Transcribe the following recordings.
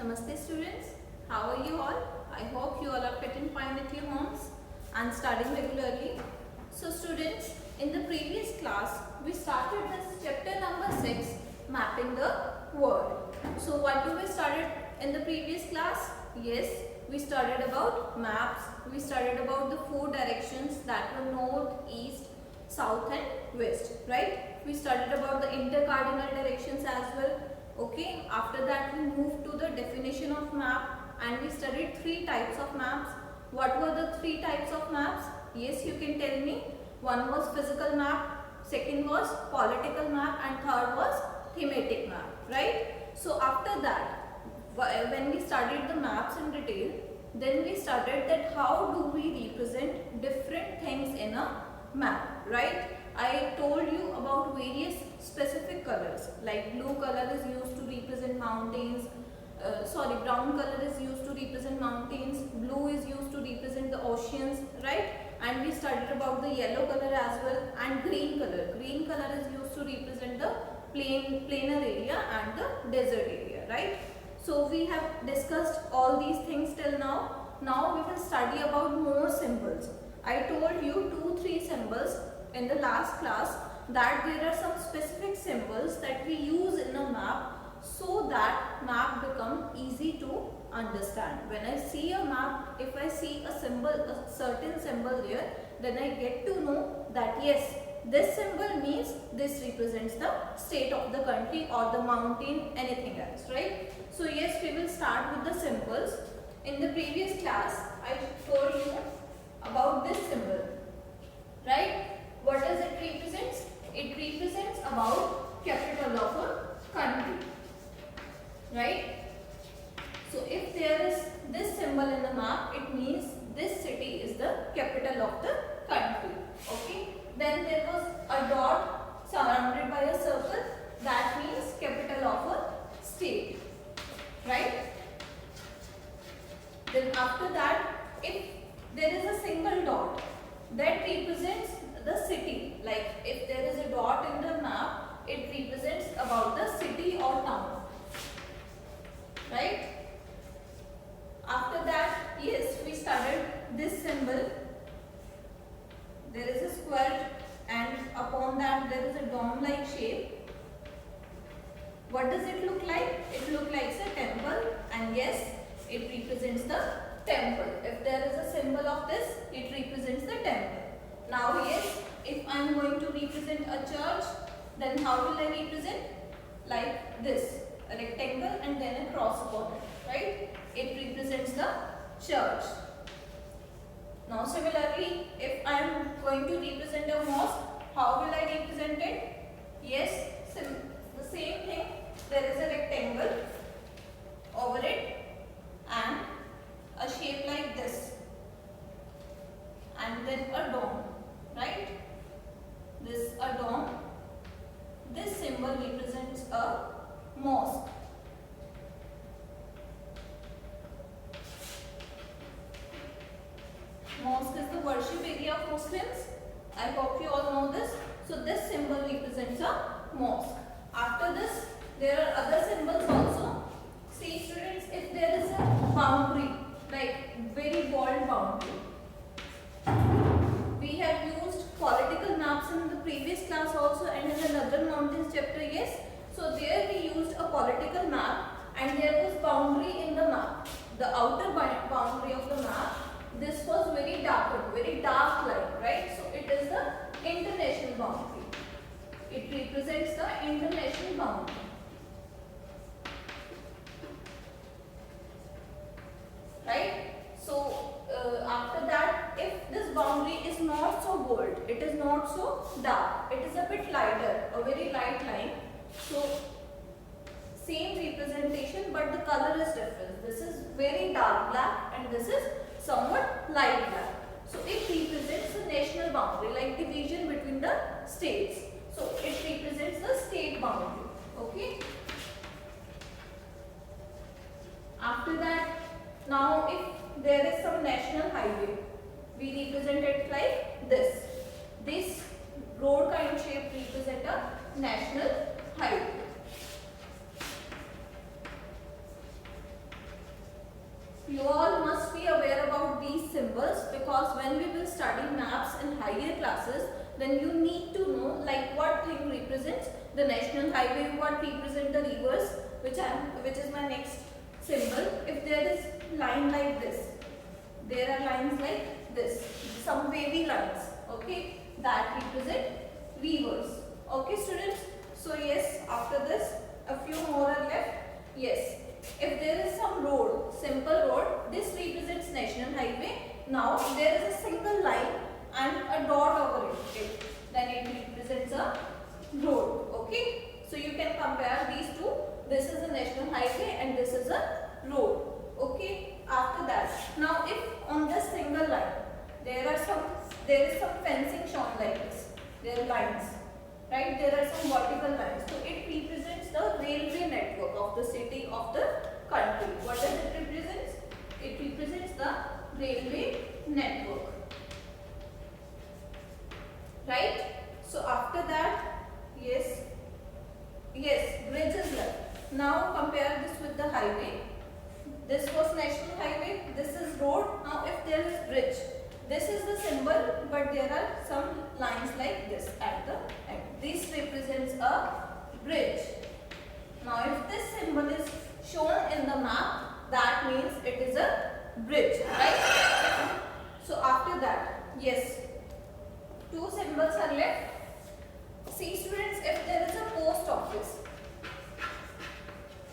Namaste students, how are you all? I hope you all are fit and fine at your homes and studying regularly. So students, in the previous class, we started this chapter number 6, mapping the world. So what we started in the previous class? Yes, we studied about maps, we studied about the 4 directions that were north, east, south and west, right? We studied about the intercardinal directions as well. Okay, after that we moved to the definition of map and we studied 3 types of maps. What were the 3 types of maps? Yes, you can tell me. One was physical map, second was political map and third was thematic map, right? So after that, when we studied the maps in detail, then we studied that how do we represent different things in a map, right? I told you about various specific colors, like blue color is used to represent mountains, brown color is used to represent mountains, blue is used to represent the oceans, right? And we studied about the yellow color as well, and green color. Green color is used to represent the plainer area and the desert area, right? So we have discussed all these things till now. Now we will study about more symbols. I told you 2-3 symbols in the last class that there are some specific symbols that we use in a map so that map become easy to understand. When I see a map, if I see a symbol, a certain symbol there, then I get to know that yes, this symbol means this represents the state of the country or the mountain, anything else, right? So yes, we will start with the symbols. In the previous class, I told you about this symbol, right? What does it represent? It represents about capital of a country, right? So if there is this symbol in the map, it means this city is the capital of the country, okay? Then there was a dot surrounded by a circle, that means capital of a state, right? Then after that, if there is a single dot, that represents the city. Like if there is a dot in the map, it represents about the city or town, right? After that, yes, we studied this symbol. There is a square and upon that there is a dome-like shape. What does it look like? It looks like a temple, and yes, it represents the temple. If there is a symbol of this, it represents the temple. Now yes, if I am going to represent a church, then how will I represent? Like this, a rectangle and then a cross upon it, right? It represents the church. Now similarly, if I am going to represent a mosque, how will I represent it? Yes, the same thing. There is a rectangle over it and a shape like this, and then a dome, right? This a dome. This symbol represents a mosque. Mosque is the worship area of Muslims. I hope you all know this. So this symbol represents a mosque. After this, there are other symbols also. See students, if there is a boundary, like very bold boundary. We have used political maps in the previous class also and in another mountains chapter, yes. So there we used a political map and there was boundary in the map. The outer boundary of the map, this was very dark line, right? So it is the international boundary. It represents the international boundary. Right? So after that, if this boundary is not so bold, it is not so dark, it is a bit lighter, a very light line. So same representation but the color is different. This is very dark black and this is somewhat light black. So it represents the national boundary, like division between the states. So it represents the state boundary. Okay. After that, now if there is some national highway, we represent it like this. This road kind shape represent a national highway. you all must be aware about these symbols, because when we will study maps in higher classes, then you need to know like what thing represents the national highway, what represent the rivers, which is my next symbol. If there is line like this, there are lines like this, some wavy lines, okay, that represent rivers. Okay students, so yes, after this a few more are left. Yes, if there is some road, simple road, this represents national highway. Now there is a single line and a dot over it, then it represents a road. Okay, so you can compare these two. This is a national highway and this is a road. Okay, after that, now if on this single line there is some fencing shown like this, there are lines, right, there are some vertical lines, so it represents the railway network of the city, of the country. What does it represent? It represents the railway network, right? So after that, yes, bridge is left. Now compare this with the highway. This was national highway, this is road. Now if there is bridge, this is the symbol, but there are some lines like this at the end. This represents a bridge. Now if this symbol is shown in the map, that means it is a bridge, right? So after that, yes, two symbols are left. See students, if there is a post office,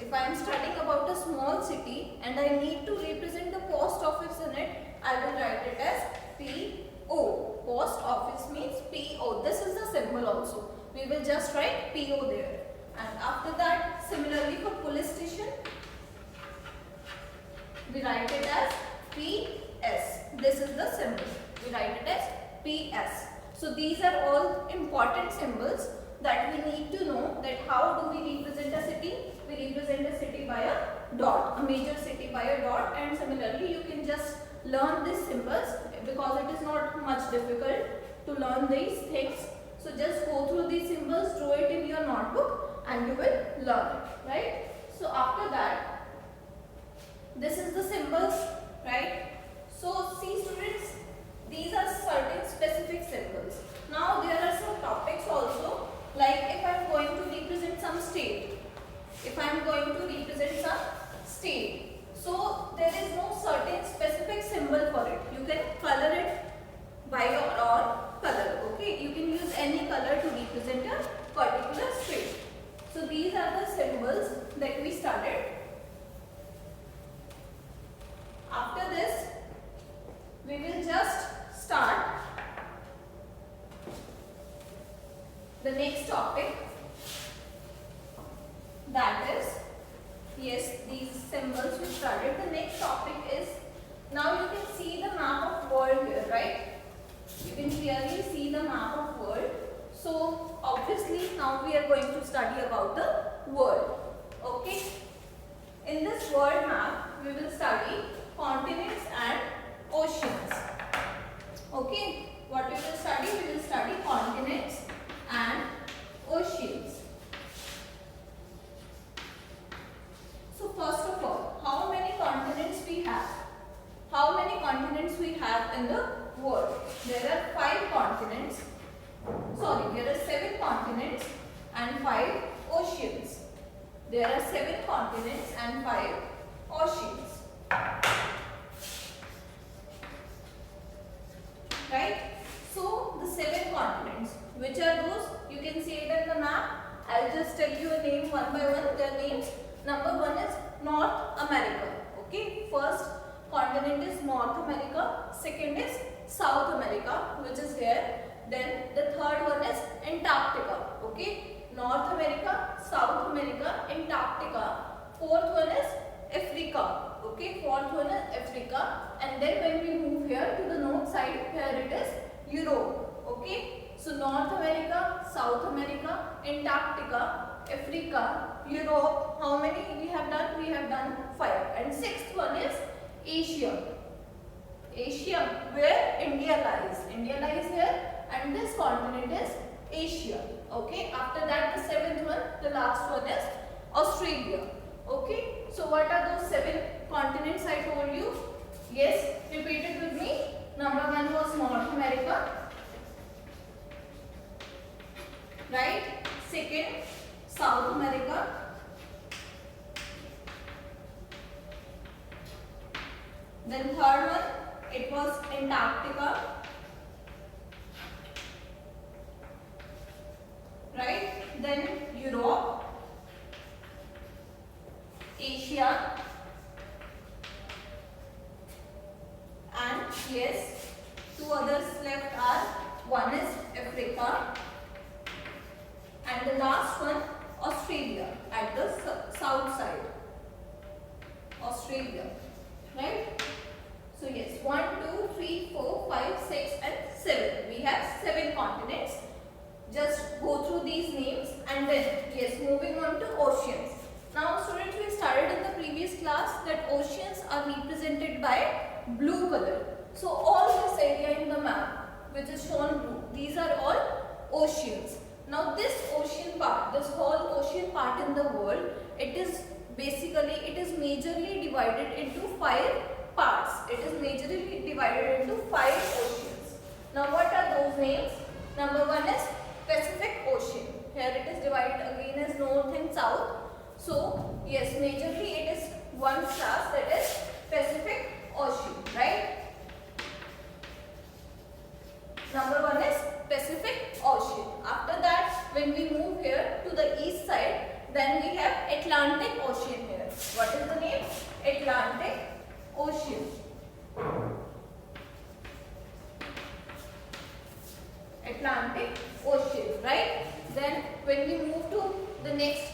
if I am studying about a small city and I need to represent the post office in it, I will write it as PO. Post office means PO. This is the symbol also. We will just write PO there. And after that, similarly for police station, we write it as PS. This is the symbol. We write it as PS. So these are all important symbols that we need to know, that how do we represent a city. We represent a city by a dot, a major city by a dot, and similarly you can just learn these symbols because it is not much difficult to learn these things. So just go through these symbols, draw it in your notebook and you will learn it, right? So after that, this is the symbols, right? So see students, these are certain specific symbols. Now there are some topics also, like if I am going to represent some state, so there is no certain specific symbol for it. You can color it by your own color, okay? You can use any color to represent a particular state. So these are the symbols that we studied. After this, we will just start the next topic, that is, yes, these symbols we studied. The next topic is, now you can see the map of world here, right? You can clearly see the map of world. So obviously now we are going to study about the world, okay? In this world map, we will study continents and oceans, okay? What we will study? We will study continents and oceans. So first of all, how many continents we have? How many continents we have in the world? There are 5 continents. Sorry, there are 7 continents and 5 oceans. There are 7 continents and 5 oceans. Right? So the 7 continents. Which are those? You can see it in the map. I'll just tell you a name one by one. Their names. Number 1 is North America. Okay. First continent is North America. Second is South America, which is here. Then the third one is Antarctica. Okay. North America, South America, Antarctica. Fourth one is Africa. Okay. Fourth one is Africa. And then when we move here to the north side, here it is Europe. Okay. So North America, South America, Antarctica, Africa, Europe. How many we have done? We have done 5. And sixth one is Asia. Asia, where India lies. India lies here and this continent is Asia. Okay. After that, the 7th one, the last one is Australia. Okay. So what are those 7 continents I told you? Yes, repeat it with me. Number 1 was North America, right? Second, South America. Then third one, it was Antarctica, right? Then Europe, Asia, and yes, two others left are, one is Africa and the last one Australia at the south side. Australia, right? So yes, 1, 2, 3, 4, 5, 6 and 7. We have 7 continents. Just go through these names and then yes, moving on to oceans. Now students, we started in the previous class that oceans are represented by blue color. So all this area in the map which is shown blue, these are all oceans. Now this ocean part, this whole ocean part in the world, it is majorly divided into 5 parts. It is majorly divided into 5 oceans. Now what are those names? Number 1 is Pacific Ocean. Here it is divided again as north and south. So yes, majorly it is one class, that is Pacific Ocean, right? Number 1 is Pacific Ocean. After that, when we move here to the east side, then we have Atlantic Ocean here. What is the name? Atlantic Ocean. Atlantic Ocean, right? Then when we move to the next,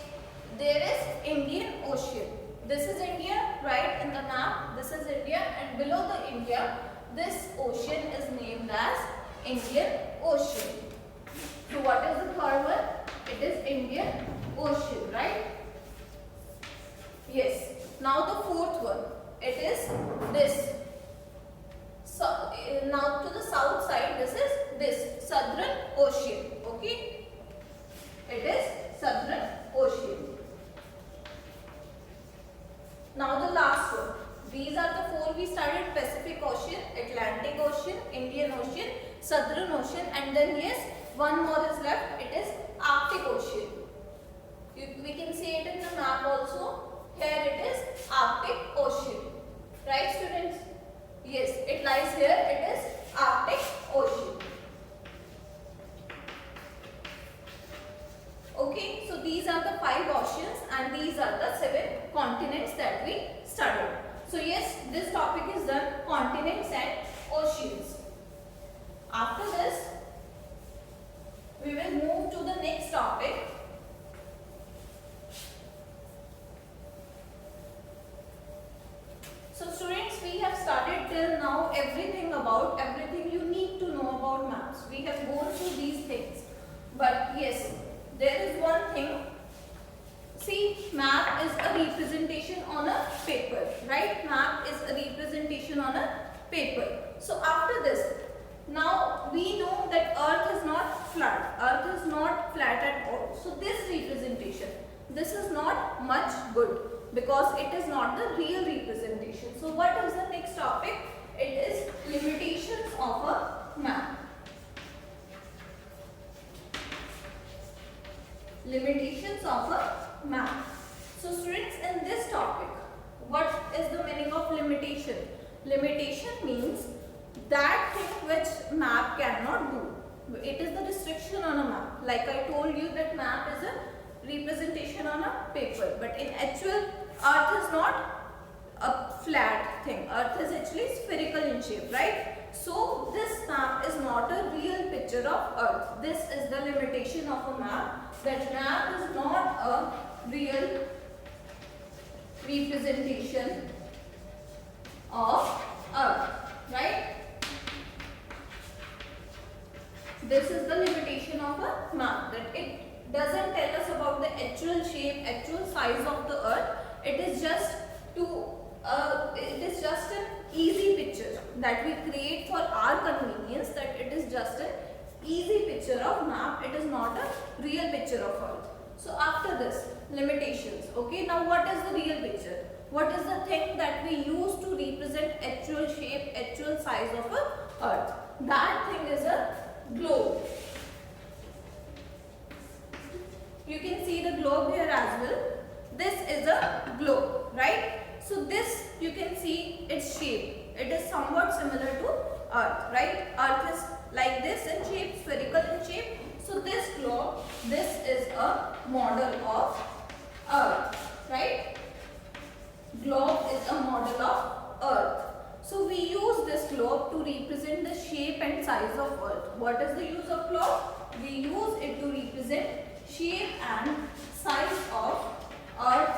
there is Indian Ocean. This is India, right, in the map. This is India, and below the India, this ocean is named as Indian Ocean. So what is the third one? It is Indian Ocean, right? Yes. Now the fourth one, it is this. So now to the south side, this is this Southern Ocean. Okay, it is Southern Ocean. Now the last one. These are the 4 we started: Pacific Ocean, Atlantic Ocean, Indian Ocean, Southern Ocean, and then yes, one more is left. It is Arctic Ocean. We can see it in the map also. Here it is Arctic Ocean, right students? Yes, it lies here. It is Arctic Ocean. Okay, so these are the 5 oceans and these are the 7 continents that we studied. So yes, this topic is done, continents and oceans. After this, we will move to the next topic. So students, we have started till now everything you need to know about maps. We have gone through these things. But yes, there is one thing. See, map is a representation on a paper, right? Map is a representation on a paper. So after this, now we know that Earth is not flat. Earth is not flat at all. So this representation, this is not much good because it is not the real representation. So what is the next topic? It is limitations of a map. Limitations of a map. So students, in this topic, what is the meaning of limitation? Limitation means that thing which map cannot do. It is the restriction on a map. Like I told you that map is a representation on a paper, but in actual, Earth is not a flat thing. Earth is actually spherical in shape, right? So this map is not a real picture of Earth. This is the limitation of a map, that map is not a real representation of Earth, right? This is the limitation of a map, that it doesn't tell us about the actual shape, actual size of the Earth. It is just an easy picture that we create for our convenience, that it is just an easy picture of map. It is not a real picture of Earth. So after this, limitations. Okay, now what is the real picture? What is the thing that we use to represent actual shape, actual size of a earth? That thing is a globe. You can see the globe here as well. This is a globe, right? So this, you can see its shape. It is somewhat similar to earth, right? Earth is like this in shape, spherical in shape. So this globe, this is a model of earth, right? Globe is a model of earth. So we use this globe to represent the shape and size of earth. What is the use of globe? We use it to represent shape and size of earth,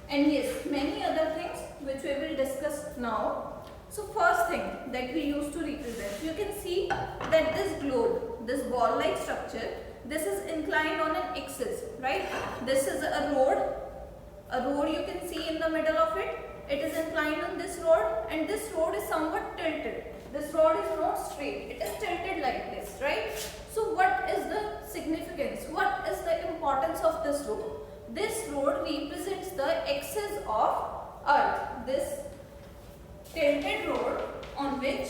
and yes, many other things which we will discuss now. So first thing that we use to represent, you can see that this globe, this ball like structure, this is inclined on an axis, right? This is a road you can see in the middle of it. It is inclined on this road, and this road is somewhat tilted. This road is not straight, it is tilted like this, right? So what is the significance? What is the importance of this road? This road represents the axis of earth. This tilted road on which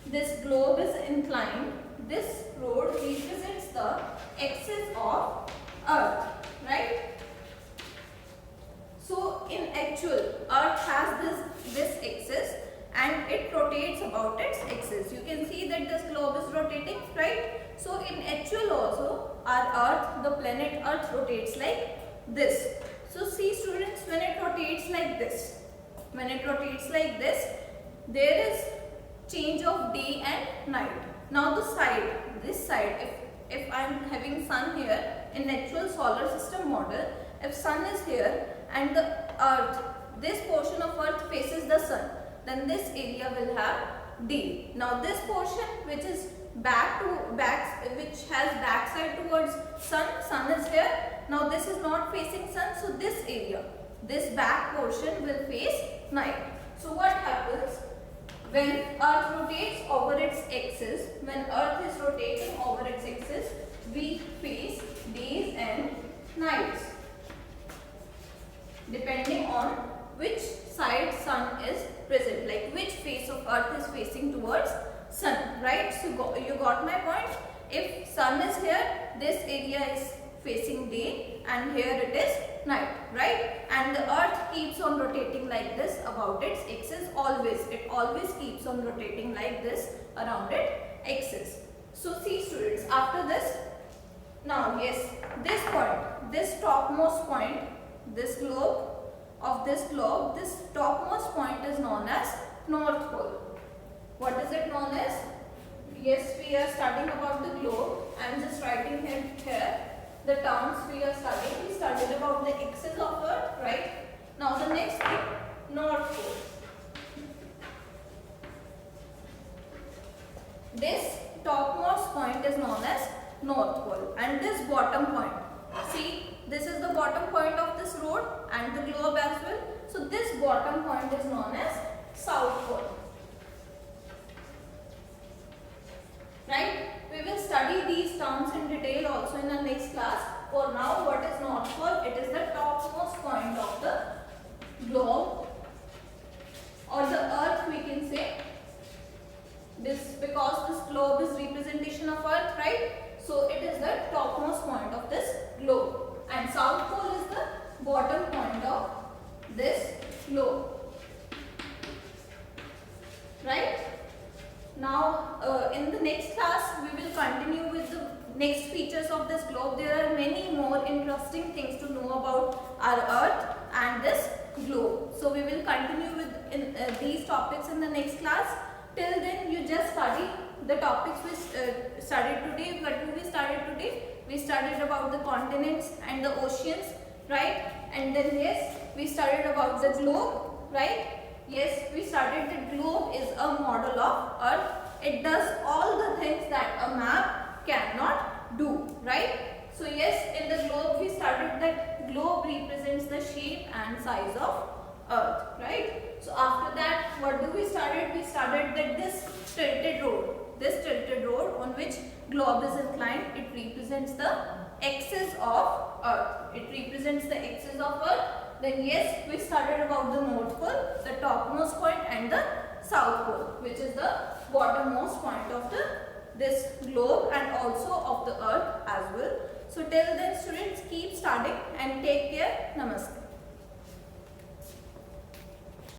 this globe is inclined, this road represents the axis of earth, right? So in actual, earth has this axis and it rotates about its axis. You can see that this globe is rotating, right? So in actual also, our earth, the planet earth rotates like this. So see students, when it rotates like this, there is change of day and night. Now this side, if I am having sun here in actual solar system model, if sun is here and the earth, this portion of earth faces the sun, then this area will have day. Now this portion which is which has backside towards sun is here. Now this is not facing sun, so this area, this back portion will face night. So what happens when earth rotates over its axis? When earth is rotating over its axis, we face days and nights depending on which side sun is present, like which face of earth is facing towards sun, right? So you got my point. If sun is here, this area is facing day and here it is night, right? And the earth keeps on rotating like this about its axis always. It always keeps on rotating like this around its axis. So see students, after this, now yes, this point, this topmost point, this globe, this topmost point is known as North Pole. What is it known as? Yes, we are studying about the globe. I am just writing here the terms we are studying. We studied about the axis of earth, right? Now the next thing, North Pole. This topmost point is known as North Pole, and this bottom point, see, this is the bottom point of this road and the globe as well. So this bottom point is known as South Pole. Right? We will study these terms in detail also in the next class. For now, what is North Pole? It is the topmost point of the globe or the earth, we can say. This, because this globe is representation of earth, right? So it is the topmost point of this globe. And South Pole is the bottom point of this globe, right? Now in the next class we will continue with the next features of this globe. There are many more interesting things to know about our earth and this globe. So we will continue with these topics in the next class. Till then you just study the topics we studied today. What we studied today? We studied about the continents and the oceans, right? And then yes, we studied about the globe, right? Yes, we studied that globe is a model of earth. It does all the things that a map cannot do, right? So yes, in the globe we studied that globe represents the shape and size of earth, right? So after that, what do we studied? We studied that this tilted road on which globe is inclined, it represents the axis of Earth. It represents the axis of Earth. Then yes, we started about the North Pole, the topmost point, and the South Pole, which is the bottommost point of this globe and also of the Earth as well. So till then students, keep studying and take care. Namaste.